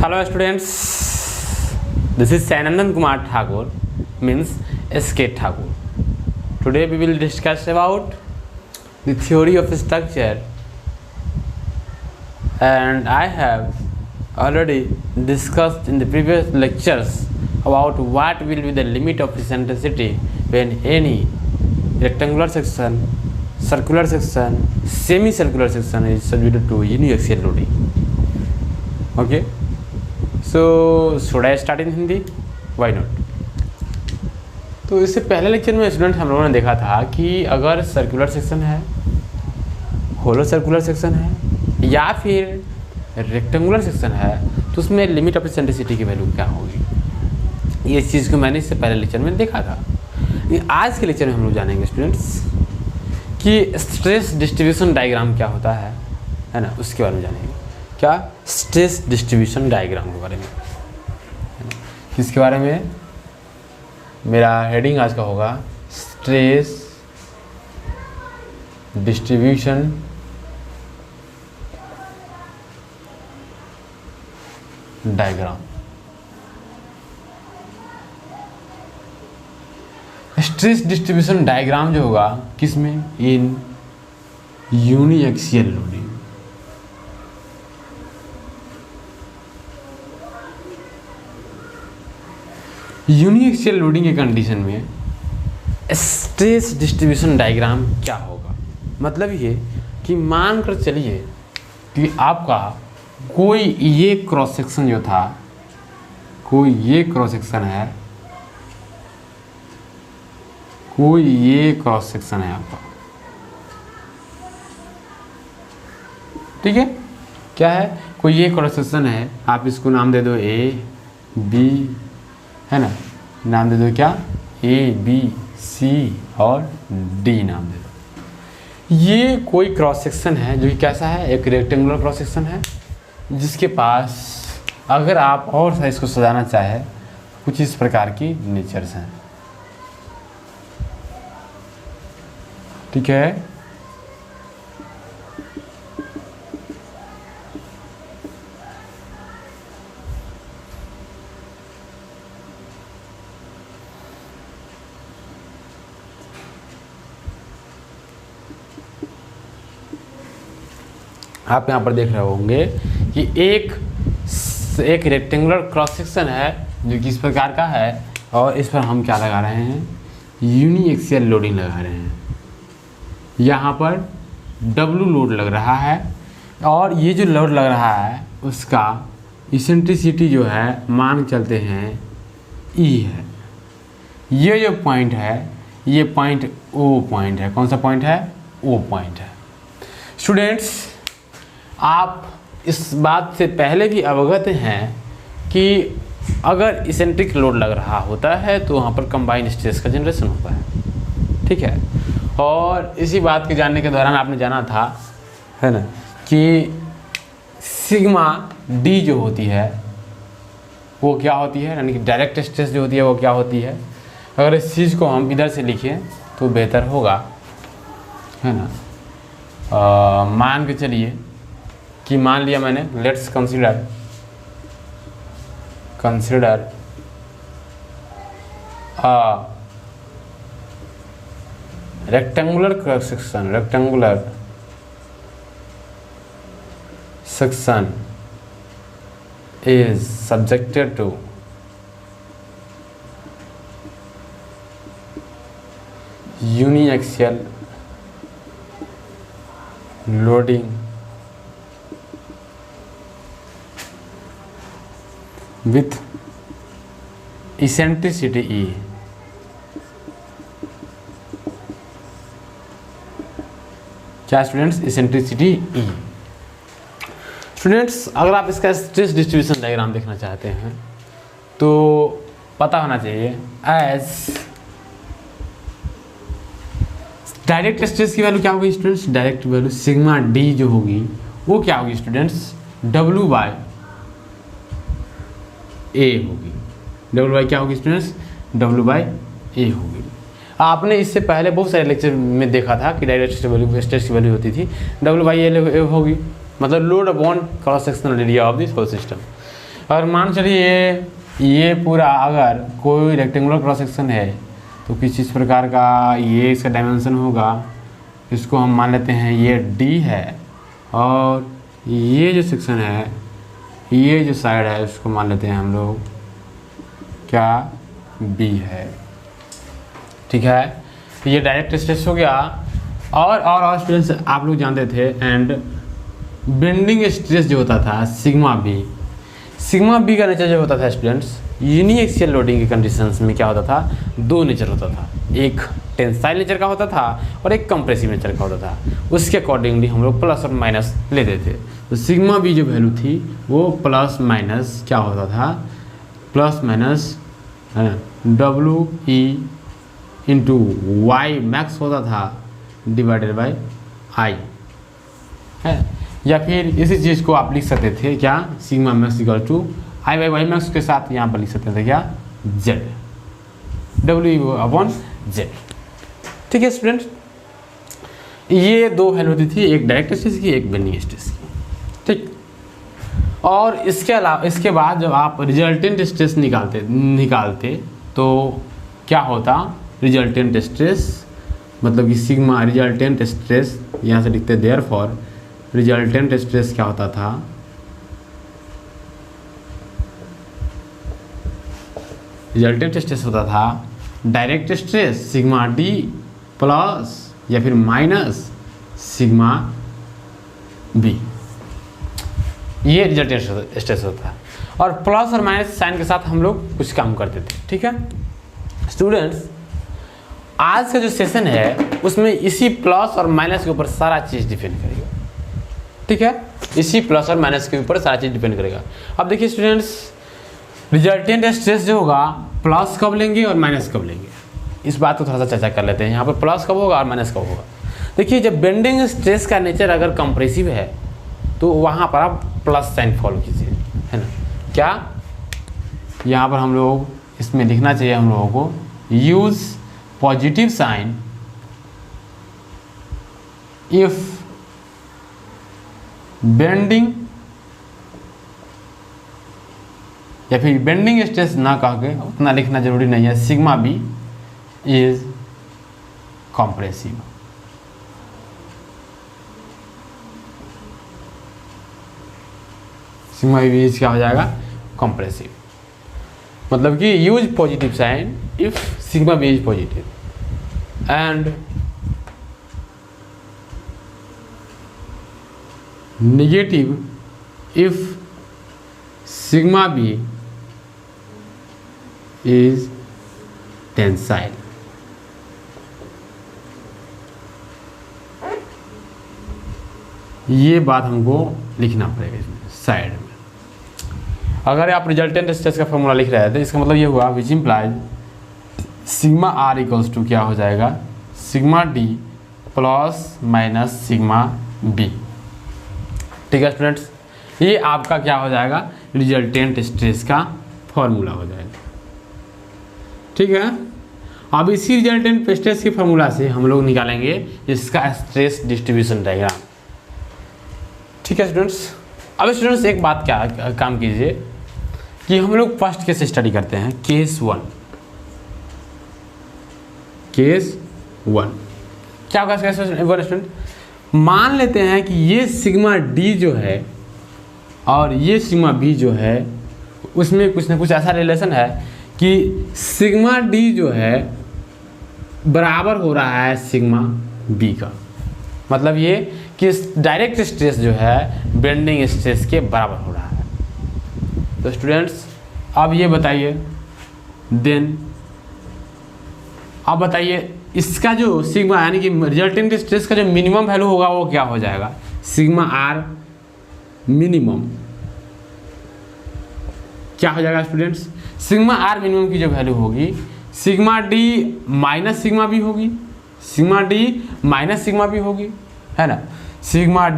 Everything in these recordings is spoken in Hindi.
Hello students, this is Sanandan Kumar Thakur, means S.K. Thakur. Today we will discuss about the theory of structure, and I have already discussed in the previous lectures about what will be the limit of eccentricity when any rectangular section, circular section, semicircular section is subjected to uniaxial loading. Okay, so should I start in Hindi? Why not? तो इससे पहले लेक्चर में स्टूडेंट हम लोगों ने देखा था कि अगर सर्कुलर सेक्शन है, होलो सर्कुलर सेक्शन है या फिर रेक्टेंगुलर सेक्शन है तो उसमें लिमिट ऑफ एसेंट्रिसिटी की वैल्यू क्या होगी। ये चीज़ को मैंने इससे पहले लेक्चर में देखा था। आज के लेक्चर में हम लोग जानेंगे स्टूडेंट्स कि स्ट्रेस डिस्ट्रीब्यूशन डायग्राम क्या होता है ना, उसके बारे में जानेंगे। क्या? स्ट्रेस डिस्ट्रीब्यूशन डायग्राम के बारे में। किसके बारे में? मेरा हेडिंग आज का होगा stress distribution diagram. Stress distribution diagram जो होगा किसमें? इन यूनिएक्सियल लोडिंग। यूनिएक्सियल लोडिंग के कंडीशन में स्ट्रेस डिस्ट्रीब्यूशन डायग्राम क्या होगा? मतलब ये कि मान कर चलिए कि आपका कोई ये क्रॉस सेक्शन जो था, कोई ये क्रॉस सेक्शन है, कोई ये क्रॉस सेक्शन है आपका, ठीक है? क्या है? कोई ये क्रॉस सेक्शन है, आप इसको नाम दे दो ए बी, है ना, नाम दे दो क्या? ए बी सी और डी नाम दे दो। ये कोई क्रॉस सेक्शन है जो कि कैसा है? एक रेक्टेंगुलर क्रॉस सेक्शन है जिसके पास अगर आप और सा इसको सजाना चाहे कुछ इस प्रकार की नेचर्स हैं, ठीक है? आप यहाँ पर देख रहे होंगे कि एक रेक्टेंगुलर क्रॉस सेक्शन है जो कि इस प्रकार का है और इस पर हम क्या लगा रहे हैं? यूनिएक्सियल लोडिंग लगा रहे हैं। यहाँ पर W लोड लग रहा है और ये जो लोड लग रहा है उसका इसेंट्रिसिटी जो है मान चलते हैं E है। ये जो पॉइंट है ये पॉइंट O पॉइंट है। कौन सा पॉइंट है? O पॉइंट है। स्टूडेंट्स, आप इस बात से पहले भी अवगत हैं कि अगर इसेंट्रिक लोड लग रहा होता है तो वहाँ पर कंबाइंड स्ट्रेस का जनरेशन होता है, ठीक है? और इसी बात के जानने के दौरान आपने जाना था, है ना, कि सिग्मा डी जो होती है वो क्या होती है, यानी कि डायरेक्ट स्ट्रेस जो होती है वो क्या होती है। अगर इस चीज़ को हम इधर से लिखें तो बेहतर होगा, है ना। मान के चलिए कि मान लिया मैंने, let's consider rectangular section is subjected to uniaxial loading with eccentricity E। क्या स्टूडेंट्स? Eccentricity E। स्टूडेंट्स, अगर आप इसका स्ट्रेस डिस्ट्रीब्यूशन डायग्राम देखना चाहते हैं तो पता होना चाहिए एज डायरेक्ट स्ट्रेस की वैल्यू क्या होगी students? Direct value sigma D जो होगी वो क्या होगी स्टूडेंट्स? W बाय ए होगी। W बाई क्या होगी स्टूडेंट्स? W बाई ए होगी। आपने इससे पहले बहुत सारे लेक्चर में देखा था कि डायरेक्ट स्ट्रेस की वैल्यू होती थी W बाई ए होगी, मतलब load upon cross sectional area of this whole system. और मान चलिए ये पूरा अगर कोई रेक्टेंगुलर क्रॉस सेक्शन है तो किस इस प्रकार का ये इसका डायमेंशन होगा, इसको हम मान लेते हैं ये D है, और ये जो सेक्शन है, ये जो साइड है उसको मान लेते हैं हम लोग क्या B है। ठीक है, तो ये डायरेक्ट स्ट्रेस हो गया। और स्टूडेंट्स आप लोग जानते थे एंड बेंडिंग स्ट्रेस जो होता था सिग्मा बी का नेचर जो होता था स्टूडेंट्स, यूनिएक्सियल लोडिंग की कंडीशंस में क्या होता था, दो नेचर होता था, एक टेंसाइल नेचर का होता था और एक कंप्रेसिव नेचर का होता था। उसके अकॉर्डिंगली हम लोग प्लस और माइनस लेते थे। तो सिग्मा बी जो वैल्यू थी वो प्लस माइनस क्या होता था, plus minus W E into Y max होता था डिवाइडेड बाई आई है, या फिर इसी चीज़ को आप लिख सकते थे क्या, sigma max equal to I by Y max के साथ यहाँ पर लिख सकते थे क्या, जेड, डब्ल्यू अपॉन जेड। ठीक है स्टूडेंट, ये दो वैल्यू होती थी, एक डायरेक्ट स्ट्रेस की, एक बेंडिंग स्ट्रेस की। ठीक, और इसके अलावा इसके बाद जब आप रिजल्टेंट स्ट्रेस निकालते तो क्या होता, रिजल्टेंट स्ट्रेस मतलब कि सिग्मा रिजल्टेंट स्ट्रेस, यहाँ से लिखते देयरफॉर रिजल्टेंट स्ट्रेस क्या होता था, रिजल्टेंट स्ट्रेस होता था direct stress sigma D plus या फिर माइनस सिग्मा बी, ये रिजल्टेंट स्ट्रेस होता है। और प्लस और माइनस साइन के साथ हम लोग कुछ काम करते थे। ठीक है स्टूडेंट्स, आज का जो सेशन है उसमें इसी प्लस और माइनस के ऊपर सारा चीज़ डिपेंड करेगा। ठीक है, इसी प्लस और माइनस के ऊपर सारा चीज़ डिपेंड करेगा। अब देखिए स्टूडेंट्स, रिजल्टेंट स्ट्रेस जो होगा प्लस कब लेंगे और माइनस कब लेंगे, इस बात को थोड़ा सा चर्चा कर लेते हैं। यहाँ पर प्लस कब होगा और माइनस कब होगा। देखिए, जब बेंडिंग स्ट्रेस का नेचर अगर कंप्रेसिव है तो वहाँ पर आप प्लस साइन फॉलो कीजिए, है ना। क्या यहाँ पर हम लोग इसमें लिखना चाहिए हम लोगों को, use positive sign if bending, या फिर बेंडिंग स्ट्रेस ना कह के उतना लिखना जरूरी नहीं है, sigma B is compressive. Sigma B is क्या हो जाएगा, कॉम्प्रेसिव। मतलब कि use positive sign if sigma B is positive and negative if sigma B is tensile. ये बात हमको लिखना पड़ेगा इसमें साइड में। अगर आप रिजल्टेंट स्ट्रेस का फॉर्मूला लिख रहे थे तो इसका मतलब ये हुआ which implies sigma R equals to क्या हो जाएगा, sigma D plus minus sigma B. ठीक है स्टूडेंट्स, ये आपका क्या हो जाएगा, रिजल्टेंट स्ट्रेस का फॉर्मूला हो जाएगा। ठीक है, अब इसी रिजल्टेंट स्ट्रेस के फॉर्मूला से हम लोग निकालेंगे इसका स्ट्रेस डिस्ट्रीब्यूशन डायग्राम। ठीक है स्टूडेंट्स, अब स्टूडेंट्स एक बात क्या काम कीजिए कि हम लोग फर्स्ट केस स्टडी करते हैं, केस वन। क्या होगा केस वन स्टूडेंट, मान लेते हैं कि ये सिग्मा डी जो है और ये सिग्मा बी जो है उसमें कुछ ना कुछ ऐसा रिलेशन है कि सिग्मा डी जो है बराबर हो रहा है सिग्मा बी का। मतलब ये कि डायरेक्ट स्ट्रेस जो है बेंडिंग स्ट्रेस के बराबर हो रहा है। तो स्टूडेंट्स अब ये बताइए, देन अब बताइए इसका जो सिग्मा यानी कि रिजल्टेंट स्ट्रेस का जो मिनिमम वैल्यू होगा वो क्या हो जाएगा, सिग्मा आर मिनिमम क्या हो जाएगा स्टूडेंट्स, सिग्मा आर मिनिमम की जो वैल्यू होगी sigma D minus sigma B होगी, sigma D minus sigma B होगी, है ना। Sigma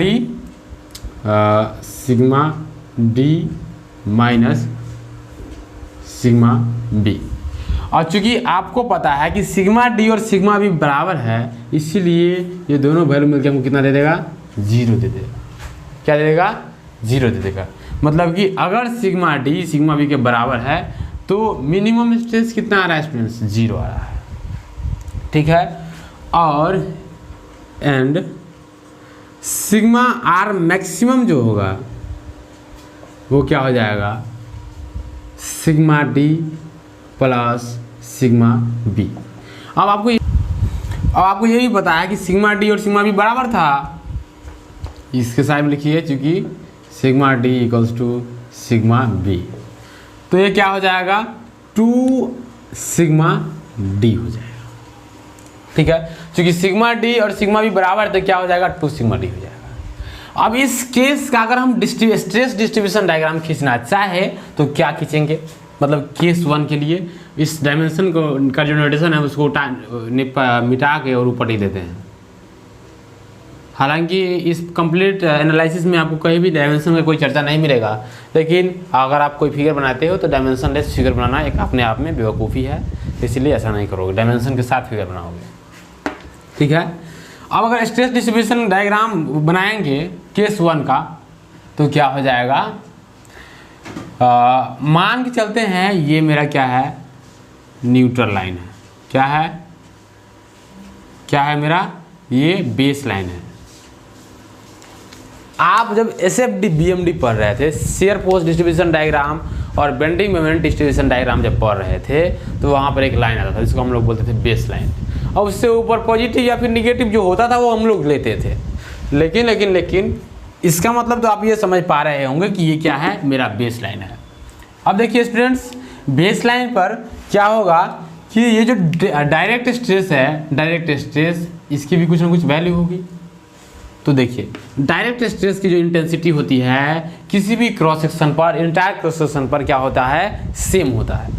D minus sigma B. और चूंकि आपको पता है कि सिग्मा डी और सिग्मा बी बराबर है, इसीलिए ये दोनों वैल्यू मिलकर हमको कितना दे देगा, 0 दे देगा। क्या दे देगा, 0 दे देगा। मतलब कि अगर सिग्मा डी सिग्मा बी के बराबर है तो मिनिमम स्ट्रेस कितना आ रहा है स्टूडेंट्स, 0 आ रहा है। ठीक है, और एंड सिग्मा आर मैक्सिमम जो होगा वो क्या हो जाएगा, sigma D plus sigma B. अब आपको ये भी पता है कि सिग्मा डी और सिग्मा बी बराबर था, इसके साइड में लिखिए, चूंकि sigma D equals to sigma B, तो ये क्या हो जाएगा 2 सिग्मा डी हो जाएगा। ठीक है, क्योंकि सिग्मा डी और सिग्मा बी बराबर तो क्या हो जाएगा 2 सिग्मा डी हो जाएगा। अब इस केस का अगर हम स्ट्रेस डिस्ट्रीब्यूशन डायग्राम खींचना चाहे तो क्या खींचेंगे, मतलब केस 1 के लिए इस डायमेंशन को का जो नोटेशन है उसको मिटा के और ऊपर ही देते हैं। हालांकि इस कंप्लीट एनालिसिस में आपको कहीं भी डायमेंशन का कोई चर्चा नहीं मिलेगा, लेकिन अगर आप कोई फिगर बनाते हो तो डायमेंशन लेस फिगर बनाना एक अपने आप में बेवकूफ़ी है, इसलिए ऐसा नहीं करोगे, डायमेंशन के साथ फिगर बनाओगे। ठीक है, अब अगर स्ट्रेस डिस्ट्रीब्यूशन डायग्राम बनाएंगे केस 1 का तो क्या हो जाएगा, मान के चलते हैं ये मेरा क्या है, न्यूट्रल लाइन है, क्या है मेरा, ये बेस लाइन है। आप जब SFD BMD पढ़ रहे थे, शेयर फोर्स डिस्ट्रीब्यूशन डायग्राम और बेंडिंग मोमेंट डिस्ट्रीब्यूशन डायग्राम जब पढ़ रहे थे तो वहाँ पर एक लाइन आता था जिसको हम लोग बोलते थे बेस लाइन, और उससे ऊपर पॉजिटिव या फिर निगेटिव जो होता था वो हम लोग लेते थे। लेकिन इसका मतलब तो आप ये समझ पा रहे होंगे कि ये क्या है, मेरा बेस लाइन है। अब देखिए स्टूडेंट्स, बेस लाइन पर क्या होगा कि ये जो डायरेक्ट स्ट्रेस है, डायरेक्ट स्ट्रेस इसकी भी कुछ ना कुछ वैल्यू होगी। तो देखिए डायरेक्ट स्ट्रेस की जो इंटेंसिटी होती है किसी भी क्रॉस सेक्शन पर, इंटायर क्रॉस सेक्शन पर क्या होता है, सेम होता है।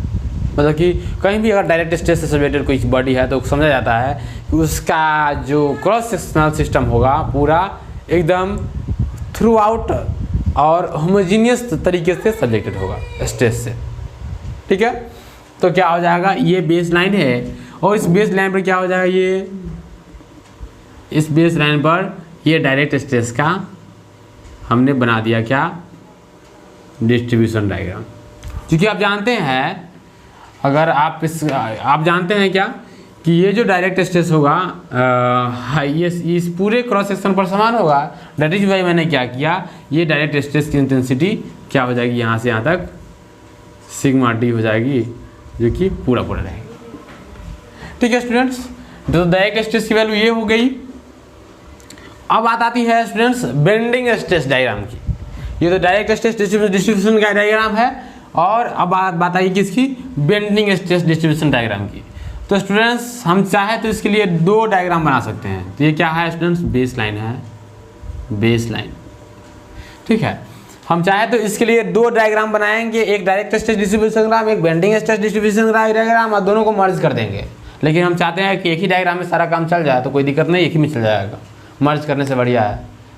मतलब कि कहीं भी अगर डायरेक्ट स्ट्रेस से सब्जेक्टेड कोई बॉडी है तो समझा जाता है कि उसका जो क्रॉस सेक्शनल सिस्टम होगा पूरा एकदम थ्रू आउट और होमोजीनियस तरीके से सब्जेक्टेड होगा स्ट्रेस से। ठीक है, तो क्या हो जाएगा, ये बेस लाइन है और इस बेस लाइन पर क्या हो जाएगा, ये इस बेस लाइन पर ये डायरेक्ट स्ट्रेस का हमने बना दिया क्या, डिस्ट्रीब्यूशन डायग्राम। क्योंकि आप जानते हैं, अगर आप जानते हैं क्या कि ये जो डायरेक्ट स्ट्रेस होगा ये इस पूरे क्रॉस सेक्शन पर समान होगा। दैट इज वाई मैंने क्या किया, ये डायरेक्ट स्ट्रेस की इंटेंसिटी क्या हो जाएगी, यहाँ से यहाँ तक सिग्मा डी हो जाएगी, जो कि पूरा रहेगी। ठीक है स्टूडेंट्स, तो डायरेक्ट स्ट्रेस की वैल्यू ये हो गई। अब बात आती है स्टूडेंट्स बेंडिंग स्ट्रेस डायग्राम की। ये तो डायरेक्ट स्ट्रेस डिस्ट्रीब्यूशन का डायग्राम है, और अब बात आई किसकी, बेंडिंग स्ट्रेस डिस्ट्रीब्यूशन डायग्राम की। तो स्टूडेंट्स हम चाहे तो इसके लिए 2 डायग्राम बना सकते हैं। तो ये क्या है स्टूडेंट्स, बेस लाइन है, बेस लाइन। ठीक है, हम चाहे तो इसके लिए 2 डायग्राम बनाएंगे, एक डायरेक्ट स्ट्रेस डिस्ट्रीब्यूशन डायग्राम, एक बेंडिंग स्ट्रेस डिस्ट्रीब्यूशन डायग्राम, और दोनों को मर्ज कर देंगे। लेकिन हम चाहते हैं कि एक ही डायग्राम में सारा काम चल जाए, तो कोई दिक्कत नहीं, एक ही में चल जाएगा, मर्ज करने से बढ़िया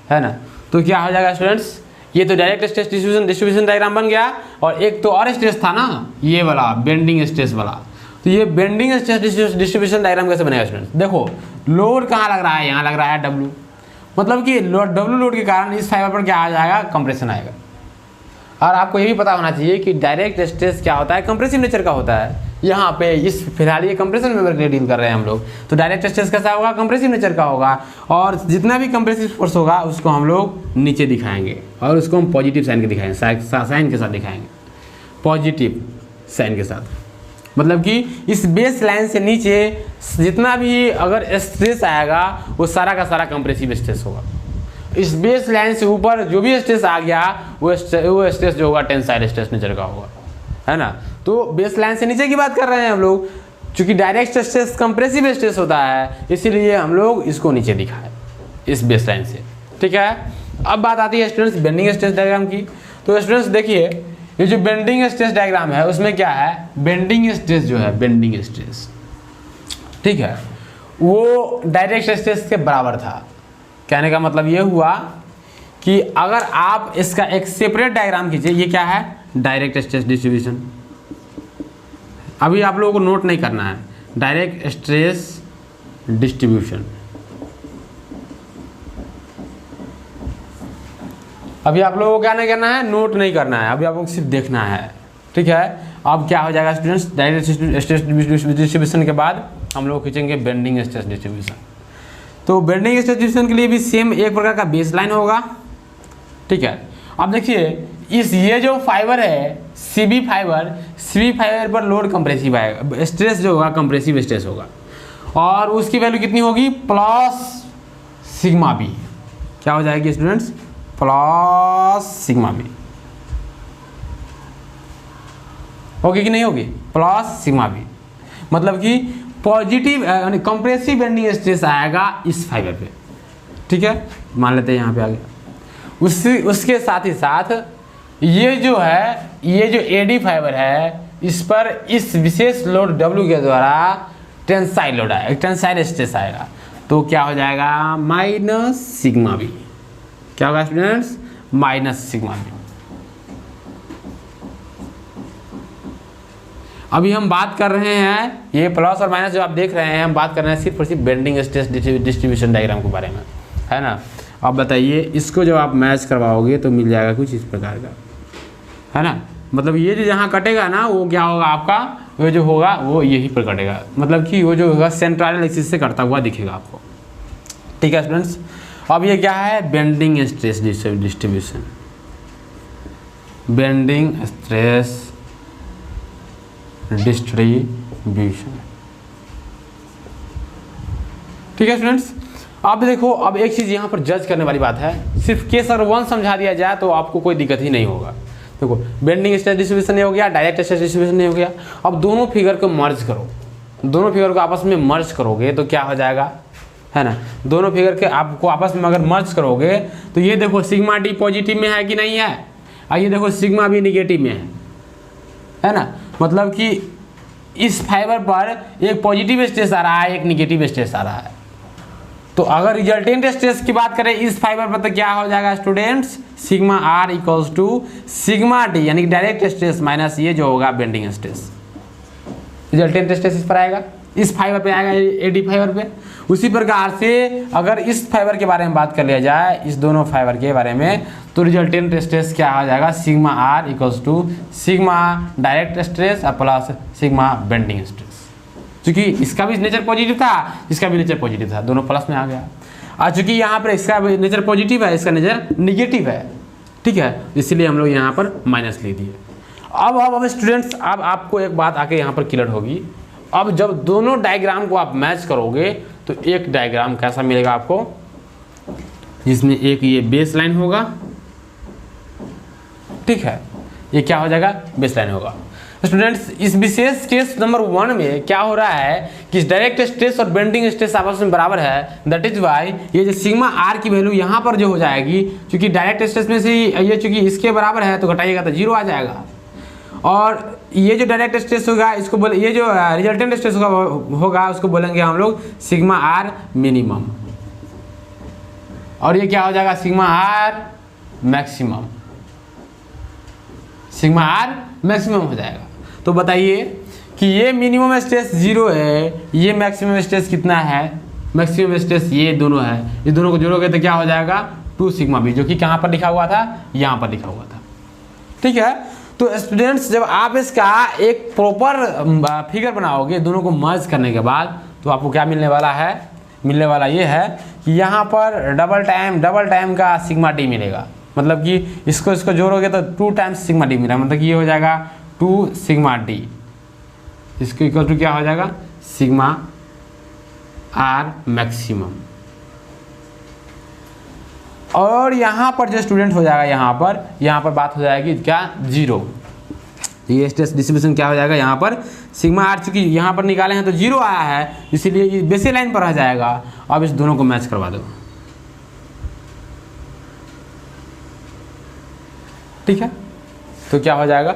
है ना। तो क्या हो जाएगा स्टूडेंट्स, ये तो डायरेक्ट स्ट्रेस डिस्ट्रीब्यूशन डायग्राम बन गया, और एक तो और स्ट्रेस था ना, ये वाला बेंडिंग स्ट्रेस वाला। तो ये बेंडिंग स्ट्रेस डिस्ट्रीब्यूशन डायग्राम कैसे बनेगा स्टूडेंट्स, देखो लोड कहाँ लग रहा है, यहाँ लग रहा है W, मतलब कि W लोड के कारण इस फाइबर पर क्या आ जाएगा, कंप्रेशन आएगा। और आपको ये भी पता होना चाहिए कि डायरेक्ट स्ट्रेस क्या होता है, कंप्रेसिव नेचर का होता है। यहाँ पे इस फिलहाल ये कंप्रेशन मेंबर के लिए डील कर रहे हैं हम लोग, तो डायरेक्ट स्ट्रेस कैसा होगा, कंप्रेसिव नेचर का होगा, और जितना भी कंप्रेसिव फोर्स होगा उसको हम लोग नीचे दिखाएंगे, और उसको हम पॉजिटिव साइन के दिखाएंगे, साइन के साथ दिखाएंगे, पॉजिटिव साइन के साथ। मतलब कि इस बेस लाइन से नीचे जितना भी अगर स्ट्रेस आएगा वो सारा का सारा कंप्रेसिव स्ट्रेस होगा। इस बेस लाइन से ऊपर जो भी स्ट्रेस आ गया वो स्ट्रेस जो होगा टेंसाइल स्ट्रेस नेचर का होगा, है ना। तो बेस लाइन से नीचे की बात कर रहे हैं हम लोग, क्योंकि डायरेक्ट स्ट्रेस कंप्रेसिव स्ट्रेस होता है, इसीलिए हम लोग इसको नीचे दिखाए इस बेस लाइन से। ठीक है, अब बात आती है स्टूडेंट्स बेंडिंग स्ट्रेस डायग्राम की। तो स्टूडेंट्स देखिए ये जो बेंडिंग स्ट्रेस डायग्राम है उसमें क्या है, बेंडिंग स्ट्रेस जो है, बेंडिंग स्ट्रेस, ठीक है, वो डायरेक्ट स्ट्रेस के बराबर था। कहने का मतलब ये हुआ कि अगर आप इसका एक सेपरेट डायग्राम खींचिए, ये क्या है, डायरेक्ट स्ट्रेस डिस्ट्रीब्यूशन। अभी आप लोगों को नोट नहीं करना है, डायरेक्ट स्ट्रेस डिस्ट्रीब्यूशन। अभी आप लोगों को क्या नहीं करना है, नोट नहीं करना है, अभी आप लोग सिर्फ देखना है, ठीक है। अब क्या हो जाएगा स्टूडेंट्स, डायरेक्ट स्ट्रेस डिस्ट्रीब्यूशन के बाद हम लोग खींचेंगे बेंडिंग स्ट्रेस डिस्ट्रीब्यूशन। तो बेंडिंग स्ट्रेस डिस्ट्रीब्यूशन के लिए भी सेम एक प्रकार का बेस लाइन होगा, ठीक है। अब देखिए इस ये जो फाइबर है सीबी फाइबर पर लोड कंप्रेसिव आएगा, स्ट्रेस जो होगा कंप्रेसिव स्ट्रेस होगा, और उसकी वैल्यू कितनी होगी, प्लस सिग्मा बी। क्या हो जाएगी स्टूडेंट्स, प्लस सिग्मा बी। होगी कि नहीं होगी, प्लस सिग्मा बी। मतलब कि पॉजिटिव यानी कंप्रेसिव बेंडिंग स्ट्रेस आएगा इस फाइबर पे, ठीक है, मान लेते हैं यहाँ पे आ गया। उसके साथ ही साथ ये जो है, ये जो एडी फाइबर है इस पर इस विशेष लोड W के द्वारा टेंसाइल लोड आएगा, टेंसाइल स्ट्रेस आएगा। तो क्या हो जाएगा, माइनस सिग्मा बी। क्या होगा स्टूडेंट्स, माइनस सिग्मा बी। अभी हम बात कर रहे हैं, ये प्लस और माइनस जो आप देख रहे हैं, हम बात कर रहे हैं सिर्फ और सिर्फ बेंडिंग स्ट्रेस डिस्ट्रीब्यूशन डायग्राम के बारे में, है ना। अब बताइए इसको जब आप मैच करवाओगे तो मिल जाएगा कुछ इस प्रकार का, है ना। मतलब ये जो यहाँ कटेगा ना वो क्या होगा आपका, वो जो होगा वो यही पर कटेगा, मतलब कि वो जो होगा सेंट्रल एक्सिस से कटता हुआ दिखेगा आपको, ठीक है स्टूडेंट्स। अब ये क्या है, bending stress distribution, bending stress distribution, ठीक है स्टूडेंट्स। अब देखो, अब एक चीज़ यहाँ पर जज करने वाली बात है, सिर्फ केस अगर 1 समझा दिया जाए तो आपको कोई दिक्कत ही नहीं होगा। देखो बेंडिंग स्ट्रेस डिस्ट्रीब्यूशन नहीं हो गया, डायरेक्ट स्ट्रेस डिस्ट्रीब्यूशन नहीं हो गया। अब दोनों फिगर को मर्ज करो, दोनों फिगर को आपस में मर्ज करोगे तो क्या हो जाएगा, है ना। दोनों फिगर के आपको आपस में अगर मर्ज करोगे तो ये देखो सिग्मा डी पॉजिटिव में है कि नहीं है, और ये देखो सिग्मा बी निगेटिव में है ना। मतलब कि इस फाइबर पर एक पॉजिटिव स्ट्रेस आ रहा है, एक निगेटिव स्ट्रेस आ रहा है। तो अगर रिजल्टेंट स्ट्रेस की बात करें इस फाइबर पर तो क्या हो जाएगा students, sigma R equals to sigma D, यानी डायरेक्ट स्ट्रेस माइनस ये जो होगा बेंडिंग स्ट्रेस। रिजल्टेंट स्ट्रेस इस पर आएगा, इस फाइबर पे आएगा, एडी फाइबर पे। उसी प्रकार से अगर इस फाइबर के बारे में बात कर लिया जाए, इस दोनों फाइबर के बारे में, तो रिजल्टेंट स्ट्रेस क्या आ जाएगा, sigma R equals to sigma direct stress और प्लस सिग्मा बेंडिंग स्ट्रेस। क्योंकि इसका भी नेचर पॉजिटिव था, इसका भी नेचर पॉजिटिव था, दोनों प्लस में आ गया। और चूंकि यहाँ पर इसका नेचर पॉजिटिव है, इसका नेचर निगेटिव है, ठीक है, इसलिए हम लोग यहाँ पर माइनस ले दिए। अब स्टूडेंट्स, अब आपको एक बात आके यहाँ पर क्लियर होगी। अब जब दोनों डायग्राम को आप मैच करोगे तो एक डायग्राम कैसा मिलेगा आपको, जिसमें एक ये बेस लाइन होगा, ठीक है, ये क्या हो जाएगा, बेस लाइन होगा। स्टूडेंट्स इस विशेष केस नंबर 1 में क्या हो रहा है कि डायरेक्ट स्ट्रेस और बेंडिंग स्ट्रेस आपस में बराबर है, दैट इज वाई ये जो सिग्मा आर की वैल्यू यहाँ पर जो हो जाएगी, क्योंकि डायरेक्ट स्ट्रेस में से ये चूंकि इसके बराबर है तो घटाइएगा तो 0 आ जाएगा। और ये जो डायरेक्ट स्ट्रेस होगा इसको बोले, ये जो रिजल्टेंट स्ट्रेस होगा उसको बोलेंगे हम लोग सिग्मा आर मिनिमम, और ये क्या हो जाएगा, sigma R maximum, sigma R maximum हो जाएगा। तो बताइए कि ये मिनिमम स्ट्रेस 0 है, ये मैक्सिमम स्ट्रेस कितना है, मैक्सिमम स्ट्रेस ये दोनों है, ये दोनों को जोड़ोगे तो क्या हो जाएगा, 2 सिग्मा बी, जो कि कहाँ पर लिखा हुआ था, यहाँ पर लिखा हुआ था, ठीक है। तो स्टूडेंट्स जब आप इसका एक प्रॉपर फिगर बनाओगे दोनों को मर्ज करने के बाद, तो आपको क्या मिलने वाला है, मिलने वाला ये है कि यहाँ पर डबल टाइम का सिग्मा डी मिलेगा। मतलब कि इसको जोड़ोगे तो 2 टाइम्स सिग्मा डी मिलेगा, मतलब कि ये हो जाएगा 2 सिग्मा डी, इसको इक्वल टू क्या हो जाएगा, सिग्मा आर मैक्सिमम। और यहाँ पर जो स्टूडेंट हो जाएगा, यहाँ पर बात हो जाएगी क्या, 0। ये स्ट्रेस डिस्ट्रीब्यूशन क्या हो जाएगा, यहाँ पर सिग्मा आर चूंकि यहाँ पर निकाले हैं तो 0 आया है, इसीलिए ये बेसिक लाइन पर आ जाएगा। अब इस दोनों को मैच करवा दो, ठीक है, तो क्या हो जाएगा,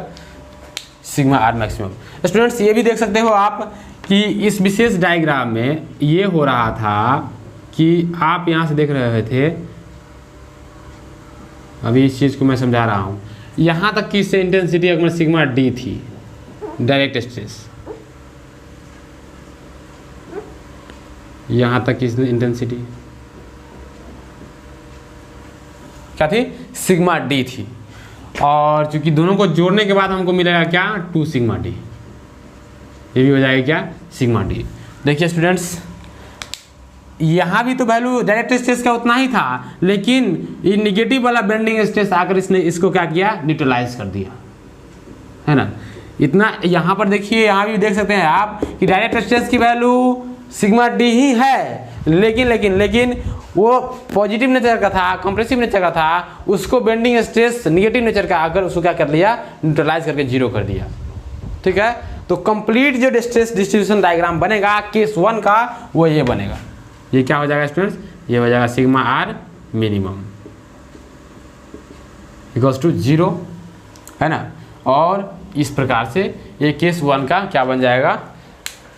सिग्मा आर मैक्सिमम। स्टूडेंट्स ये भी देख सकते हो आप कि इस विशेष डायग्राम में ये हो रहा था कि आप यहाँ से देख रहे थे, अभी इस चीज़ को मैं समझा रहा हूँ, यहाँ तक की इससे इंटेंसिटी अगर सिग्मा डी थी डायरेक्ट स्ट्रेस, यहाँ तक की इंटेंसिटी, क्या थी, सिग्मा डी थी। और चूंकि दोनों को जोड़ने के बाद हमको मिलेगा क्या, 2 सिग्मा डी, ये भी हो जाएगा क्या, सिग्मा डी। देखिए स्टूडेंट्स, यहाँ भी तो वैल्यू डायरेक्ट स्ट्रेस का उतना ही था, लेकिन ये निगेटिव वाला बेंडिंग स्ट्रेस आकर इसने इसको क्या किया, न्यूट्रलाइज कर दिया, है ना। इतना यहाँ पर देखिए, यहाँ भी देख सकते हैं आप कि डायरेक्ट स्ट्रेस की वैल्यू सिग्मा डी ही है, लेकिन वो पॉजिटिव नेचर का था, कंप्रेसिव नेचर का था, उसको बेंडिंग स्ट्रेस निगेटिव नेचर का आकर उसको क्या कर लिया, न्यूट्रलाइज करके जीरो कर दिया। ठीक है, तो कंप्लीट जो स्ट्रेस डिस्ट्रीब्यूशन डायग्राम बनेगा केस 1 का, वो ये बनेगा। ये क्या हो जाएगा स्टूडेंट्स, ये हो जाएगा sigma R minimum equals to 0, है ना। और इस प्रकार से ये केस 1 का क्या बन जाएगा,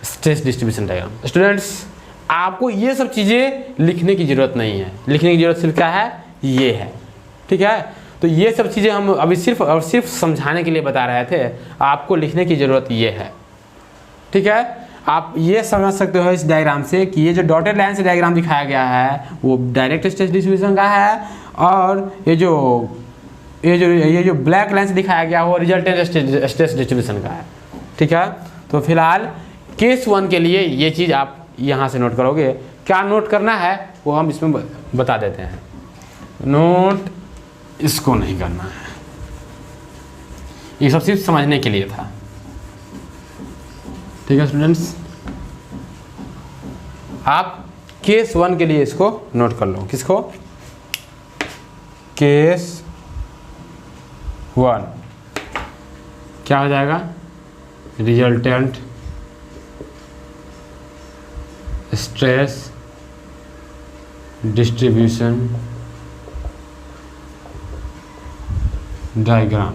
स्ट्रेस डिस्ट्रीब्यूशन डायग्राम। स्टूडेंट्स, आपको ये सब चीज़ें लिखने की ज़रूरत नहीं है, लिखने की ज़रूरत सिर्फ क्या है, ये है। ठीक है, तो ये सब चीज़ें हम अभी सिर्फ और सिर्फ समझाने के लिए बता रहे थे, आपको लिखने की ज़रूरत ये है। ठीक है, आप ये समझ सकते हो इस डायग्राम से कि ये जो डॉटेड लाइन से डायग्राम दिखाया गया है वो डायरेक्ट स्ट्रेस डिस्ट्रीब्यूशन का है, और ये जो ब्लैक लाइन से दिखाया गया वो रिजल्टेंट स्ट्रेस डिस्ट्रीब्यूशन का है। ठीक है, तो फिलहाल केस 1 के लिए ये चीज़ आप यहाँ से नोट करोगे। क्या नोट करना है वो हम इसमें बता देते हैं। नोट इसको नहीं करना है, ये सब सिर्फ समझने के लिए था। ठीक है स्टूडेंट्स, आप केस 1 के लिए इसको नोट कर लो। किसको, केस 1 क्या हो जाएगा, रिजल्टेंट स्ट्रेस डिस्ट्रीब्यूशन डायग्राम।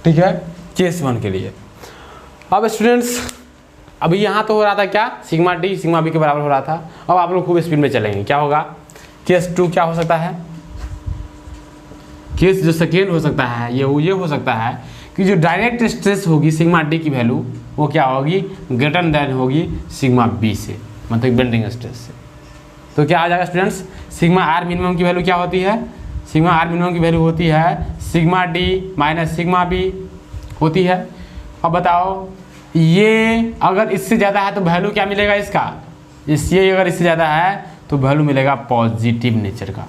ठीक है, केस 1 के लिए। अब स्टूडेंट्स, अभी यहाँ तो हो रहा था क्या, सिग्मा डी सिग्मा बी के बराबर हो रहा था। अब आप लोग खूब स्पीड में चलेंगे, क्या होगा, केस 2 क्या हो सकता है, केस जो सेकेंड हो सकता है ये हो सकता है कि जो डायरेक्ट स्ट्रेस होगी सिग्मा डी की वैल्यू वो क्या होगी, ग्रेटर देन होगी सिग्मा बी से, मतलब बेंडिंग स्ट्रेस से। तो क्या आ जाएगा स्टूडेंट्स, सिग्मा आर मिनिमम की वैल्यू क्या होती है, सिग्मा आर मिनिमम की वैल्यू होती है sigma D minus sigma B होती है। अब बताओ, ये अगर इससे ज़्यादा है तो वैल्यू क्या मिलेगा इसका, ये अगर इससे ज़्यादा है तो वैल्यू मिलेगा पॉजिटिव नेचर का।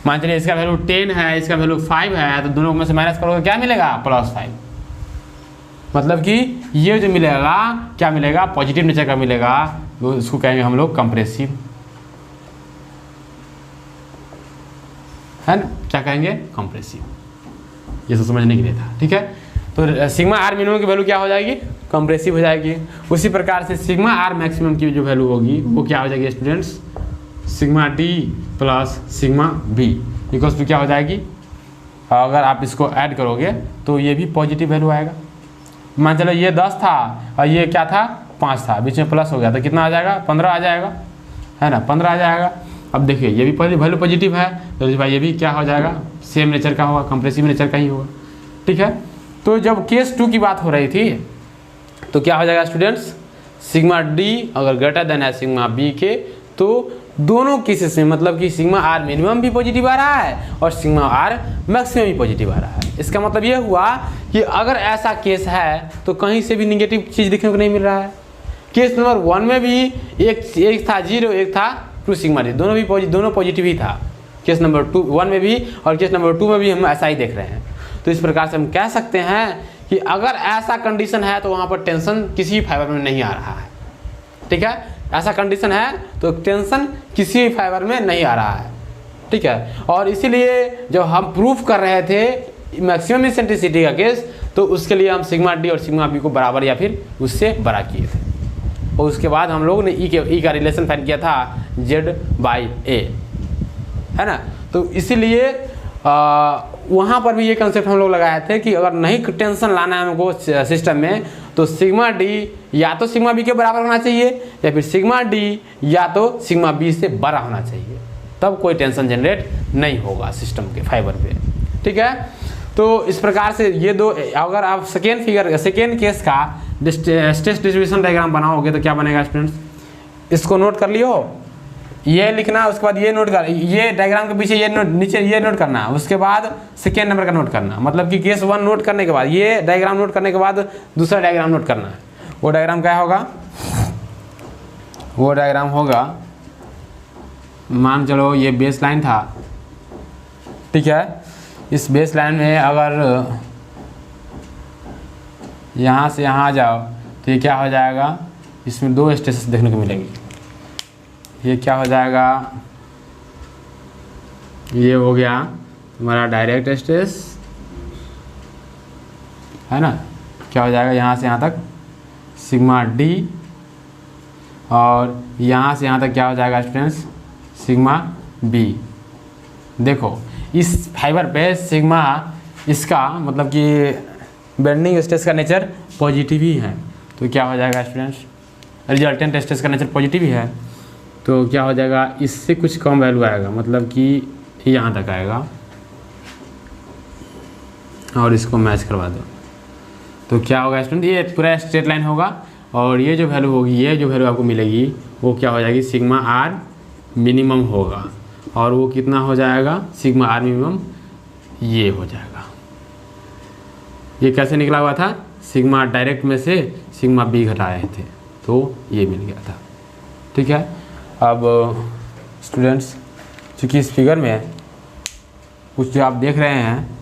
मान चलिए इसका वैल्यू 10 है, इसका वैल्यू 5 है, तो दोनों में से माइनस करोगे क्या मिलेगा, +5। मतलब कि ये जो मिलेगा क्या मिलेगा, पॉजिटिव नेचर का मिलेगा, तो इसको कहेंगे हम लोग कंप्रेसिव, है ना, क्या कहेंगे, कंप्रेसिव। ये सब समझने के लिए था। ठीक है, तो सिग्मा आर मिनिमम की वैल्यू क्या हो जाएगी, कंप्रेसिव हो जाएगी। उसी प्रकार से सिग्मा आर मैक्सिमम की जो वैल्यू होगी वो क्या हो जाएगी students, sigma D plus sigma B equals to क्या हो जाएगी, अगर आप इसको ऐड करोगे तो ये भी पॉजिटिव वैल्यू आएगा। मान चलो ये 10 था और ये क्या था, 5 था, बीच में प्लस हो गया तो कितना आ जाएगा, 15 आ जाएगा, है ना, 15 आ जाएगा। अब देखिए ये भी वैल्यू पॉजिटिव है तो भाई ये भी क्या हो जाएगा, सेम नेचर का होगा, कंप्रेसिव नेचर का ही होगा। ठीक है, तो जब केस 2 की बात हो रही थी तो क्या हो जाएगा स्टूडेंट्स, सिग्मा डी अगर ग्रेटर देन है सिग्मा बी के, तो दोनों केसेस में मतलब कि सिग्मा आर मिनिमम भी पॉजिटिव आ रहा है और सिग्मा आर मैक्सिमम भी पॉजिटिव आ रहा है। इसका मतलब ये हुआ कि अगर ऐसा केस है तो कहीं से भी निगेटिव चीज़ देखने को नहीं मिल रहा है। केस नंबर 1 में भी एक था 0, एक था 2 सिग्मा डी, दोनों पॉजिटिव ही था। केस नंबर 1 में भी और केस नंबर 2 में भी हम ऐसा ही देख रहे हैं। तो इस प्रकार से हम कह सकते हैं कि अगर ऐसा कंडीशन है तो वहाँ पर टेंशन किसी फाइबर में नहीं आ रहा है। ठीक है, ऐसा कंडीशन है तो टेंशन किसी फाइबर में नहीं आ रहा है। ठीक है, और इसीलिए जब हम प्रूफ कर रहे थे मैक्सिमम इसेंट्रिसिटी का केस, तो उसके लिए हम सिग्मा डी और सिग्मा बी को बराबर या फिर उससे बड़ा किए थे, और उसके बाद हम लोग ने ई का रिलेशन फाइंड किया था Z/A, है ना। तो इसीलिए वहाँ पर भी ये कंसेप्ट हम लोग लगाए थे कि अगर नहीं टेंशन लाना है हमको सिस्टम में तो सिग्मा डी या तो सिग्मा बी के बराबर होना चाहिए या फिर सिग्मा डी या तो सिग्मा बी से बड़ा होना चाहिए, तब कोई टेंशन जनरेट नहीं होगा सिस्टम के फाइबर पे। ठीक है, तो इस प्रकार से ये दो, अगर आप सेकेंड केस का स्ट्रेस डिस्ट्रीब्यूशन डायग्राम बनाओगे तो क्या बनेगा स्टूडेंट्स, इसको नोट कर लियो। ये लिखना, उसके बाद ये नोट कर, ये डायग्राम के पीछे ये नोट, नीचे ये नोट करना, उसके बाद सेकेंड नंबर का नोट करना। मतलब कि केस 1 नोट करने के बाद ये डायग्राम नोट करने के बाद दूसरा डायग्राम नोट करना है। वो डायग्राम क्या होगा? वो डायग्राम होगा, मान चलो ये बेस लाइन था, ठीक है। इस बेस लाइन में अगर यहाँ से यहाँ आ जाओ तो ये क्या हो जाएगा? इसमें 2 स्टेसेस देखने को मिलेंगी। ये क्या हो जाएगा? ये हो गया हमारा डायरेक्ट स्टेस, है ना। क्या हो जाएगा? यहाँ से यहाँ तक सिग्मा डी, और यहाँ से यहाँ तक क्या हो जाएगा स्टूडेंट्स? Sigma B. देखो इस फाइबर पे सिग्मा, इसका मतलब कि बेंडिंग स्ट्रेस का नेचर पॉजिटिव ही है, तो क्या हो जाएगा स्टूडेंट्स? रिजल्टेंट स्ट्रेस का नेचर पॉजिटिव ही है, तो क्या हो जाएगा? इससे कुछ कम वैल्यू आएगा, मतलब कि यहाँ तक आएगा, और इसको मैच करवा दो तो क्या होगा स्टूडेंट? ये पूरा स्ट्रेट लाइन होगा, और ये जो वैल्यू होगी, ये जो वैल्यू आपको मिलेगी वो क्या हो जाएगी? सिग्मा आर मिनिमम होगा, और वो कितना हो जाएगा? सिग्मा आर मिनिमम ये हो जाएगा। ये कैसे निकला हुआ था? सिग्मा डायरेक्ट में से सिग्मा बी घटाए थे, तो ये मिल गया था, ठीक है। अब स्टूडेंट्स, चूँकि इस फिगर में कुछ जो आप देख रहे हैं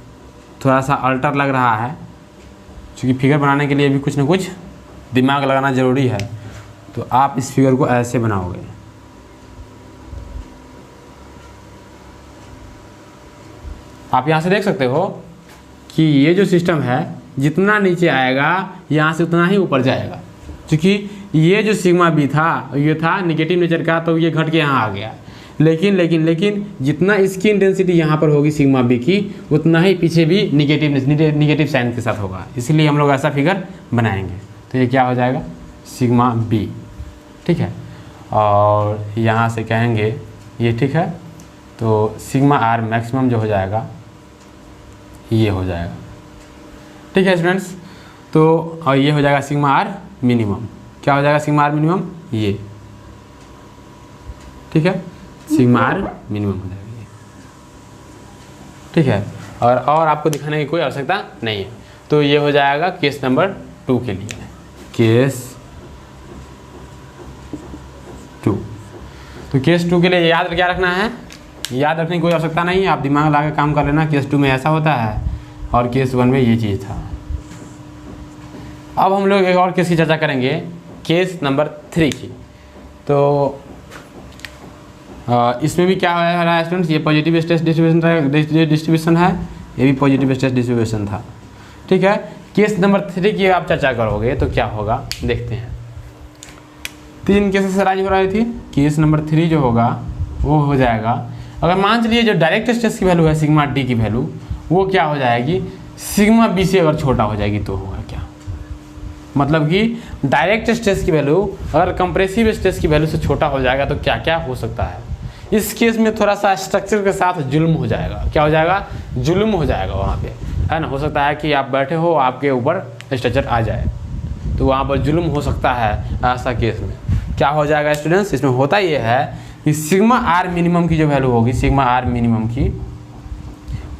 थोड़ा सा अल्टर लग रहा है, चूँकि फिगर बनाने के लिए भी कुछ ना कुछ दिमाग लगाना ज़रूरी है, तो आप इस फिगर को ऐसे बनाओगे। आप यहाँ से देख सकते हो कि ये जो सिस्टम है जितना नीचे आएगा यहाँ से उतना ही ऊपर जाएगा, क्योंकि ये जो सिग्मा बी था ये था निगेटिव नेचर का, तो ये घट के यहाँ आ गया। लेकिन जितना इसकी इंटेंसिटी यहाँ पर होगी सिग्मा बी की, उतना ही पीछे भी निगेटिव साइन के साथ होगा, इसलिए हम लोग ऐसा फिगर बनाएंगे। तो ये क्या हो जाएगा? सिग्मा बी, ठीक है। और यहाँ से कहेंगे ये, ठीक है, तो सिग्मा आर मैक्सिमम जो हो जाएगा ये हो जाएगा, ठीक है स्टूडेंट्स। तो और ये हो जाएगा सिग्मा आर मिनिमम। क्या हो जाएगा सिग्मा आर मिनिमम? ये, ठीक है, सिग्मा आर मिनिमम हो जाएगा ये, ठीक है। और आपको दिखाने की कोई आवश्यकता नहीं है। तो ये हो जाएगा केस नंबर 2 के लिए, केस 2। तो केस 2 के लिए याद क्या रखना है? याद रखने की कोई आवश्यकता नहीं है, आप दिमाग लगा के काम कर लेना। केस 2 में ऐसा होता है और केस 1 में ये चीज़ था। अब हम लोग एक और केस की चर्चा करेंगे, केस नंबर 3 की। तो इसमें भी क्या हो रहा है स्टूडेंट्स? ये पॉजिटिव स्ट्रेस डिस्ट्रीब्यूशन है, ये भी पॉजिटिव स्ट्रेस डिस्ट्रीब्यूशन था, ठीक है। केस नंबर 3 की आप चर्चा करोगे तो क्या होगा देखते हैं। 3 केसेस राइज हो रही थी। केस नंबर 3 जो होगा वो हो जाएगा, अगर मान चलिए जो डायरेक्ट स्ट्रेस की वैल्यू है सिग्मा डी की वैल्यू, वो क्या हो जाएगी? सिग्मा बी से अगर छोटा हो जाएगी तो होगा क्या? मतलब कि डायरेक्ट स्ट्रेस की वैल्यू अगर कंप्रेसिव स्ट्रेस की वैल्यू से छोटा हो जाएगा तो क्या क्या हो सकता है? इस केस में थोड़ा सा स्ट्रक्चर के साथ जुल्म हो जाएगा। क्या हो जाएगा? जुल्म हो जाएगा वहाँ पे, है ना। हो सकता है कि आप बैठे हो, आपके ऊपर स्ट्रक्चर आ जाए, तो वहाँ पर जुल्म हो सकता है। ऐसा केस में क्या हो जाएगा स्टूडेंट्स? इसमें होता ये है कि सिग्मा आर मिनिमम की जो वैल्यू होगी, सिग्मा आर मिनिमम की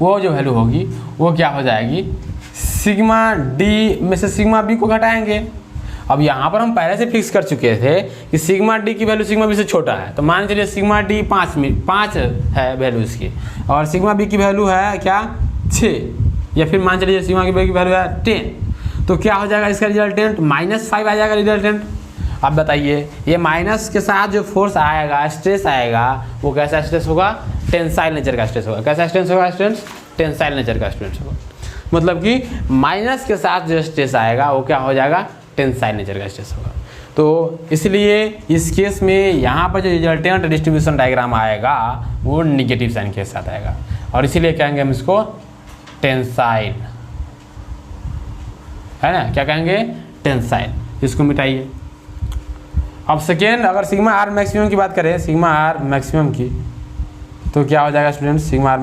वो जो वैल्यू होगी वो क्या हो जाएगी? सिग्मा डी में से सिग्मा बी को घटाएंगे। अब यहाँ पर हम पहले से फिक्स कर चुके थे कि सिग्मा डी की वैल्यू सिग्मा बी से छोटा है, तो मान चलिए सिग्मा डी 5 है वैल्यू इसकी, और सिग्मा बी की वैल्यू है क्या? 6, या फिर मान चलिए सिग्मा की वैल्यू है 10। तो क्या हो जाएगा इसका रिजल्टेंट? -5 आ जाएगा रिजल्टेंट। अब बताइए, ये माइनस के साथ जो फोर्स आएगा, स्ट्रेस आएगा, वो कैसा स्ट्रेस होगा? टेंसाइल नेचर का स्ट्रेस होगा। कैसा स्ट्रेस होगा स्टूडेंट्स? टेंसाइल नेचर का स्ट्रेस होगा। मतलब कि माइनस के साथ जो स्ट्रेस आएगा वो क्या हो जाएगा? टेंसाइल नेचर का स्ट्रेस होगा। तो इसलिए इस केस में यहाँ पर जो रिजल्टेंट डिस्ट्रीब्यूशन डायग्राम आएगा वो निगेटिव साइन के साथ आएगा, और इसीलिए कहेंगे हम इसको टेंसाइल, है ना। क्या कहेंगे? टेंसाइल। इसको मिटाइए। अब सेकेंड, अगर सिग्मा आर मैक्सिमम की बात करें, सिग्मा आर मैक्सिमम की, तो क्या हो जाएगा स्टूडेंट्स? सिग्मा आर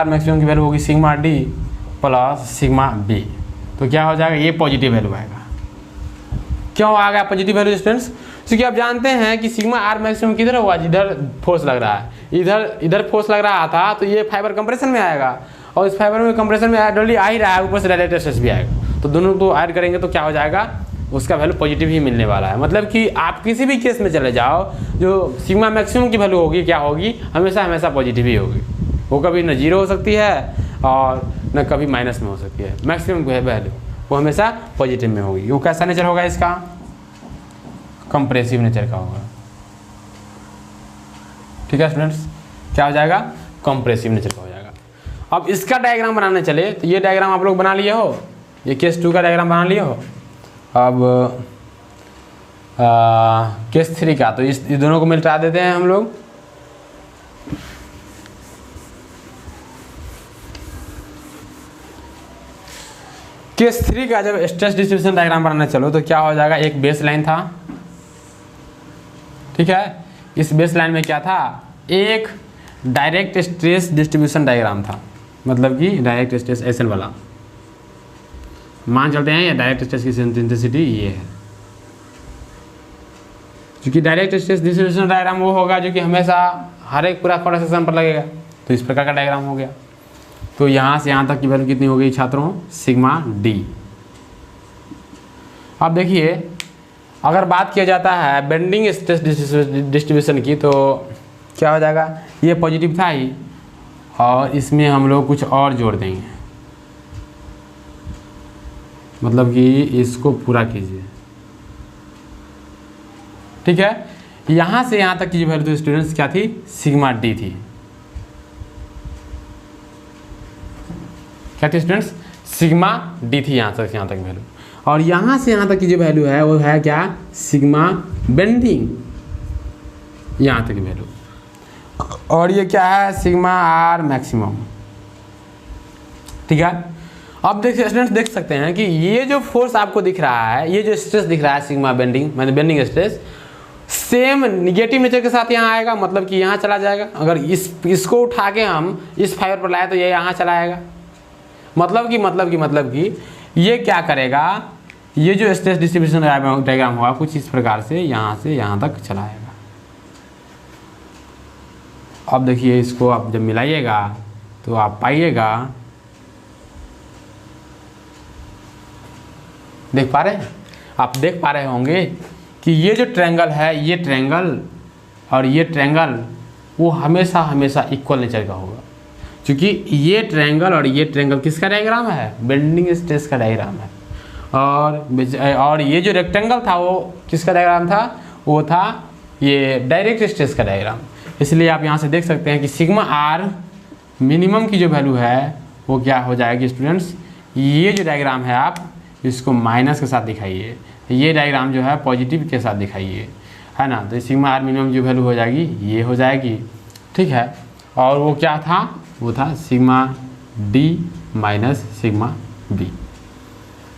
मैक्सिमम की वैल्यू होगी sigma D plus sigma B. तो क्या हो जाएगा? ये पॉजिटिव वैल्यू आएगा। क्यों आ गया पॉजिटिव वैल्यू स्टूडेंट्स? क्योंकि आप जानते हैं कि सिग्मा आर मैक्सिमम किधर हुआ, जिधर फोर्स लग रहा है, इधर फोर्स लग रहा था तो ये फाइबर कंप्रेशन में आएगा, और इस फाइबर में कंप्रेशन में ऑलरेडी आ ही रहा है, ऊपर से डायरेक्ट स्ट्रेस भी आएगा, तो दोनों को ऐड करेंगे तो क्या हो जाएगा, उसका वैल्यू पॉजिटिव ही मिलने वाला है। मतलब कि आप किसी भी केस में चले जाओ, जो सिग्मा मैक्सिमम की वैल्यू होगी क्या होगी, हमेशा पॉजिटिव ही होगी। वो कभी न जीरो हो सकती है और न कभी माइनस में हो सकती है। मैक्सिमम को है वैल्यू वो हमेशा पॉजिटिव में होगी। वो कैसा नेचर होगा इसका, कंप्रेसिव नेचर का होगा। ठीक है स्टूडेंट्स, क्या हो जाएगा, कंप्रेसिव नेचर का हो जाएगा। अब इसका डायग्राम बनाने चले तो ये डायग्राम आप लोग बना लिए हो, ये केस 2 का डायग्राम बना लिए हो। अब केस 3 का, तो इस दोनों को मिटा देते हैं हम लोग। केस 3 का जब स्ट्रेस डिस्ट्रीब्यूशन डायग्राम बनाने चलो तो क्या हो जाएगा, एक बेस लाइन था, ठीक है। इस बेस लाइन में क्या था, एक डायरेक्ट स्ट्रेस डिस्ट्रीब्यूशन डायग्राम था, मतलब कि डायरेक्ट स्ट्रेस एसएल वाला मान चलते हैं, या डायरेक्ट स्ट्रेस की इंटेंसिटी ये है। क्योंकि डायरेक्ट स्ट्रेस डिस्ट्रीब्यूशन डायग्राम वो होगा जो कि हमेशा हर एक पूरा कॉर्नर सेक्शन पर लगेगा, तो इस प्रकार का डायग्राम हो गया। तो यहाँ से यहाँ तक की वैल्यू कितनी हो गई छात्रों, सिग्मा डी। अब देखिए अगर बात किया जाता है बेंडिंग स्ट्रेस डिस्ट्रीब्यूशन की तो क्या हो जाएगा, ये पॉजिटिव था ही, और इसमें हम लोग कुछ और जोड़ देंगे, मतलब कि इसको पूरा कीजिए, ठीक है। यहाँ से यहाँ तक की जो वैल्यू स्टूडेंट्स क्या थी, सिग्मा डी थी। क्या थी स्टूडेंट्स, सिग्मा डी थी यहाँ तक वैल्यू, और यहाँ से यहाँ तक की जो वैल्यू है वो है क्या, सिग्मा बेंडिंग, यहाँ तक की वैल्यू, और ये क्या है, सिग्मा आर मैक्सिमम, ठीक है। अब देखिए स्टूडेंट्स देख सकते हैं कि ये जो फोर्स आपको दिख रहा है, ये जो स्ट्रेस दिख रहा है सिग्मा बेंडिंग, मतलब bending stress, same negative nature के साथ यहाँ आएगा, मतलब कि यहाँ चला जाएगा। अगर इसको उठा के हम इस फाइबर पर लाए तो ये यहाँ चला आएगा, मतलब कि ये क्या करेगा, ये जो स्ट्रेस डिस्ट्रीब्यूशन डायग्राम होगा कुछ इस प्रकार से यहाँ तक चला आएगा। अब देखिए इसको आप जब मिलाइएगा तो आप पाइएगा, देख पा रहे हैं, आप देख पा रहे होंगे कि ये जो ट्रायंगल है, ये ट्रायंगल और ये ट्रायंगल वो हमेशा इक्वल नेचर का होगा, क्योंकि ये ट्रायंगल और ये ट्रायंगल किसका डायग्राम है, बेंडिंग स्ट्रेस का डायग्राम है। और ये जो रेक्टेंगल था वो किसका डायग्राम था, वो था ये डायरेक्ट स्ट्रेस का डायग्राम। इसलिए आप यहाँ से देख सकते हैं कि सिग्मा आर मिनिमम की जो वैल्यू है वो क्या हो जाएगी स्टूडेंट्स, ये जो डायग्राम है आप इसको माइनस के साथ दिखाइए, ये डायग्राम जो है पॉजिटिव के साथ दिखाइए, है ना। तो सिग्मा आर मिनिमम जो वैल्यू हो जाएगी ये हो जाएगी, ठीक है। और वो क्या था, वो था sigma D minus sigma B.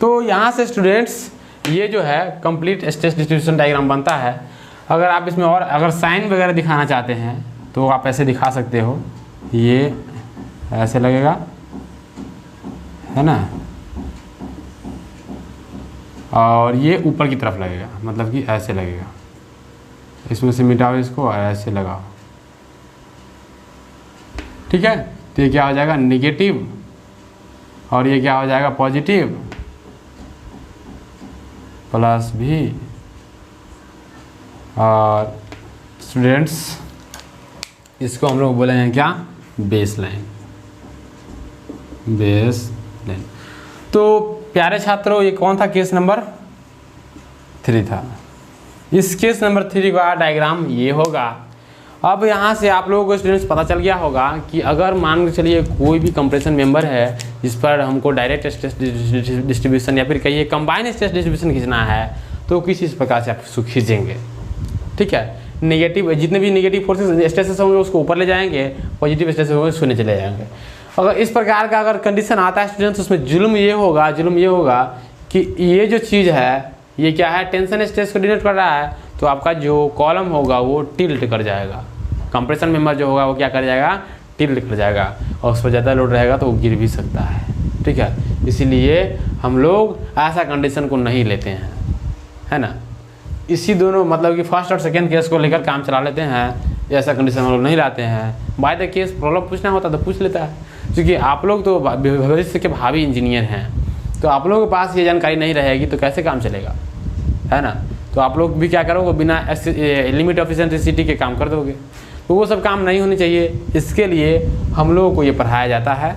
तो यहाँ से स्टूडेंट्स ये जो है कंप्लीट स्ट्रेस डिस्ट्रीब्यूशन डायग्राम बनता है। अगर आप इसमें और अगर साइन वगैरह दिखाना चाहते हैं तो आप ऐसे दिखा सकते हो, ये ऐसे लगेगा, है ना, और ये ऊपर की तरफ लगेगा, मतलब कि ऐसे लगेगा। इसमें से मिटाओ इसको, ऐसे लगाओ, ठीक है। तो ये क्या हो जाएगा, नेगेटिव, और ये क्या हो जाएगा, पॉजिटिव प्लस भी। और स्टूडेंट्स इसको हम लोग बोलेंगे क्या, बेस लाइन, बेस लाइन। तो प्यारे छात्रों ये कौन था, केस नंबर 3 था। इस केस नंबर 3 का डायग्राम ये होगा। अब यहाँ से आप लोगों को स्टूडेंट्स पता चल गया होगा कि अगर मान के चलिए कोई भी कंप्रेशन मेंबर है जिस पर हमको डायरेक्ट स्ट्रेस डिस्ट्रीब्यूशन या फिर कहिए कंबाइन स्ट्रेस डिस्ट्रीब्यूशन खींचना है तो किस इस प्रकार से आप उसको खींचेंगे, ठीक है। नेगेटिव जितने भी नेगेटिव फोर्सेस स्ट्रेसेस होंगे उसको ऊपर ले जाएंगे, पॉजिटिव स्ट्रेसेस होंगे उसको नीचे ले जाएंगे। अगर इस प्रकार का अगर कंडीशन आता है स्टूडेंट्स, उसमें जुल्म ये होगा कि ये जो चीज़ है ये क्या है, टेंशन स्ट्रेस को डिनोट कर रहा है, तो आपका जो कॉलम होगा वो टिल्ट कर जाएगा, कंप्रेशन मेंबर जो होगा वो क्या कर जाएगा, टिल्ट कर जाएगा, और उस पर ज़्यादा लोड रहेगा तो वो गिर भी सकता है, ठीक है। इसीलिए हम लोग ऐसा कंडीशन को नहीं लेते हैं, है ना। इसी दोनों मतलब कि फर्स्ट और सेकेंड केस को लेकर काम चला लेते हैं, ऐसा कंडीशन हम लोग नहीं लाते हैं। बाय द केस प्रॉब्लम पूछना होता तो पूछ लेता है, क्योंकि आप लोग तो भविष्य के भावी इंजीनियर हैं, तो आप लोगों के पास ये जानकारी नहीं रहेगी तो कैसे काम चलेगा, है ना। तो आप लोग भी क्या करोगे, बिना लिमिट ऑफ एसेंट्रिसिटी के काम कर दोगे, तो वो सब काम नहीं होनी चाहिए। इसके लिए हम लोगों को ये पढ़ाया जाता है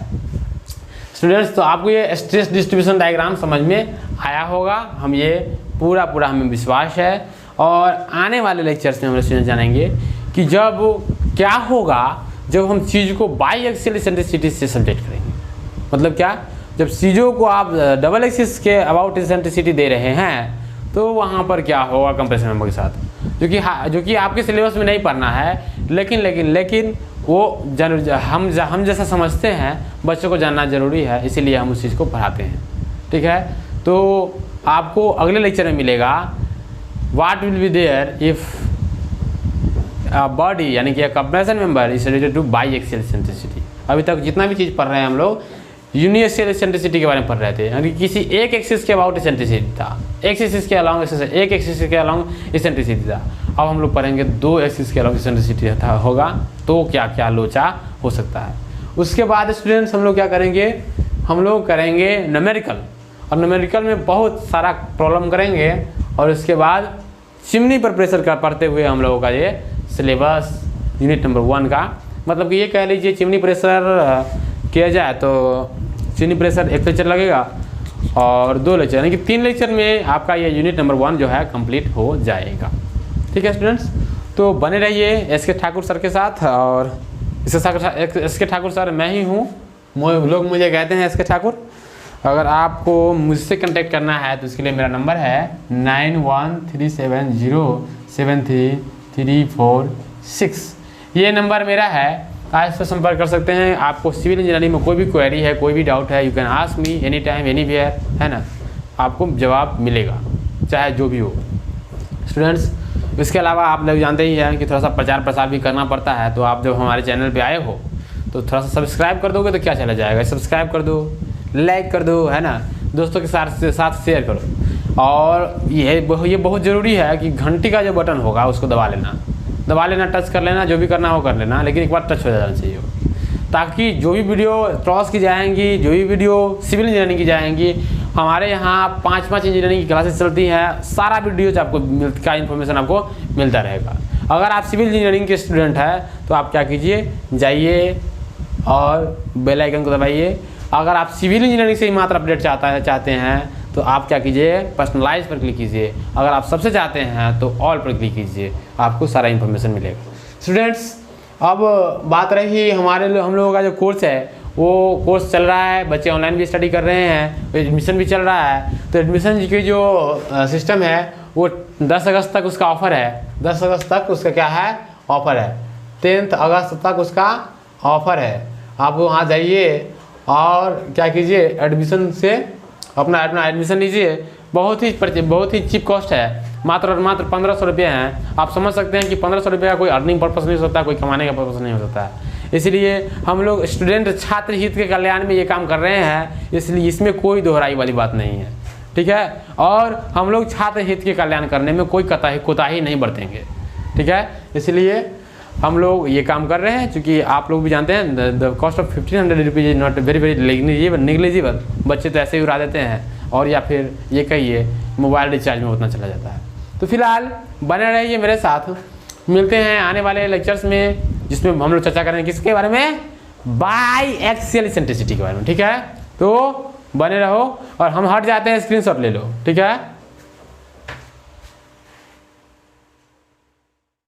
स्टूडेंट्स। तो आपको ये स्ट्रेस डिस्ट्रीब्यूशन डायग्राम समझ में आया होगा, हम ये पूरा हमें विश्वास है। और आने वाले लेक्चर्स में हम स्टूडेंट जानेंगे कि जब क्या होगा जब हम चीज़ को बाई एक्सियल एसेंट्रिसिटी से सब्जेक्ट करेंगे। मतलब क्या, जब चीज़ों को आप डबल एक्सिस के अबाउट एसेंट्रिसिटी दे रहे हैं तो वहाँ पर क्या होगा कंप्रेशन मेंबर के साथ, जो कि आपके सिलेबस में नहीं पढ़ना है, लेकिन वो हम जैसा समझते हैं बच्चों को जानना ज़रूरी है, इसीलिए हम उस चीज़ को पढ़ाते हैं। ठीक है, तो आपको अगले लेक्चर में मिलेगा what will be there if body यानी कि compression member is related to biaxial eccentricity. अभी तक जितना भी चीज़ पढ़ रहे हैं हम लोग यूनिएक्सियल एसेंट्रिसिटी के बारे में पढ़ रहे थे, यानी किसी एक एक्सिस के अबाउट एसेंट्रिसिटी था, एक एक्सिस के अलाउंग एसेंट्रिसिटी था। अब हम लोग पढ़ेंगे दो एक्सिस के अलाउंग एसेंट्रिसिटी होगा तो क्या क्या लोचा हो सकता है। उसके बाद स्टूडेंट्स हम लोग क्या करेंगे, हम लोग करेंगे न्यूमेरिकल, और न्यूमेरिकल में बहुत सारा प्रॉब्लम करेंगे। और उसके बाद चिमनी पर प्रेशर का पढ़ते हुए हम लोगों का ये सिलेबस यूनिट नंबर 1 का, मतलब कि ये कह लीजिए चिमनी प्रेशर किया जाए तो चिमनी प्रेशर 1 लेक्चर लगेगा और 2 लेक्चर, यानी कि 3 लेक्चर में आपका ये यूनिट नंबर 1 जो है कंप्लीट हो जाएगा। ठीक है स्टूडेंट्स, तो बने रहिए एस.के. ठाकुर सर के साथ। और एस.के. ठाकुर सर मैं ही हूँ, लोग मुझे कहते हैं एस.के. ठाकुर। अगर आपको मुझसे कांटेक्ट करना है तो इसके लिए मेरा नंबर है 9137073346। ये नंबर मेरा है, आज से संपर्क कर सकते हैं। आपको सिविल इंजीनियरिंग में कोई भी क्वेरी है, कोई भी डाउट है, you can ask me any time anywhere, है ना। आपको जवाब मिलेगा चाहे जो भी हो स्टूडेंट्स। इसके अलावा आप लोग जानते ही हैं कि थोड़ा सा प्रचार प्रसार भी करना पड़ता है, तो आप जब हमारे चैनल पे आए हो तो थोड़ा सा सब्सक्राइब कर दोगे तो क्या चला जाएगा, सब्सक्राइब कर दो, लाइक कर दो, है ना, दोस्तों के साथ शेयर करो। और ये बहुत ज़रूरी है कि घंटी का जो बटन होगा उसको दबा लेना, टच कर लेना, जो भी करना हो कर लेना, लेकिन एक बार टच हो जाना चाहिए, ताकि जो भी वीडियो क्रॉस की जाएंगी, जो भी वीडियो सिविल इंजीनियरिंग की जाएंगी, हमारे यहाँ 5 इंजीनियरिंग की क्लासेस चलती हैं, सारा वीडियो आपको का इन्फॉर्मेशन आपको मिलता रहेगा। अगर आप सिविल इंजीनियरिंग के स्टूडेंट हैं तो आप क्या कीजिए, जाइए और बेल आइकन को दबाइए। अगर आप सिविल इंजीनियरिंग से ही मात्र अपडेट चाहते हैं तो आप क्या कीजिए, पर्सनलाइज पर क्लिक कीजिए। अगर आप सबसे चाहते हैं तो ऑल पर क्लिक कीजिए, आपको सारा इन्फॉर्मेशन मिलेगा। स्टूडेंट्स, अब बात रही हम लोगों का जो कोर्स है, वो कोर्स चल रहा है, बच्चे ऑनलाइन भी स्टडी कर रहे हैं, एडमिशन भी चल रहा है। तो एडमिशन की जो सिस्टम है वो 10 अगस्त तक उसका ऑफ़र है, 10 अगस्त तक उसका क्या है, ऑफ़र है, 10 अगस्त तक उसका ऑफ़र है। आप वहाँ जाइए और क्या कीजिए, एडमिशन से अपना एडमिशन लीजिए। बहुत ही चीप कॉस्ट है, मात्र 1500 रुपये हैं। आप समझ सकते हैं कि 1500 रुपये का कोई अर्निंग पर्पस नहीं हो सकता, कोई कमाने का पर्पस नहीं हो सकता है। इसलिए हम लोग स्टूडेंट छात्र हित के कल्याण में ये काम कर रहे हैं, इसलिए इसमें कोई दोहराई वाली बात नहीं है। ठीक है, और हम लोग छात्र हित के कल्याण करने में कोई कोताही नहीं बरतेंगे। ठीक है, इसलिए हम लोग ये काम कर रहे हैं, क्योंकि आप लोग भी जानते हैं the cost of 1500 rupees is not very negligible. बच्चे तो ऐसे ही उड़ा देते हैं, और या फिर ये कहिए मोबाइल रिचार्ज में उतना चला जाता है। तो फिलहाल बने रहिए मेरे साथ, मिलते हैं आने वाले लेक्चर्स में, जिसमें हम लोग चर्चा करेंगे किसके बारे में, बाई एक्सियल एसेंट्रिसिटी के बारे में। ठीक है, तो बने रहो, और हम हट जाते हैं, स्क्रीनशॉट ले लो। ठीक है।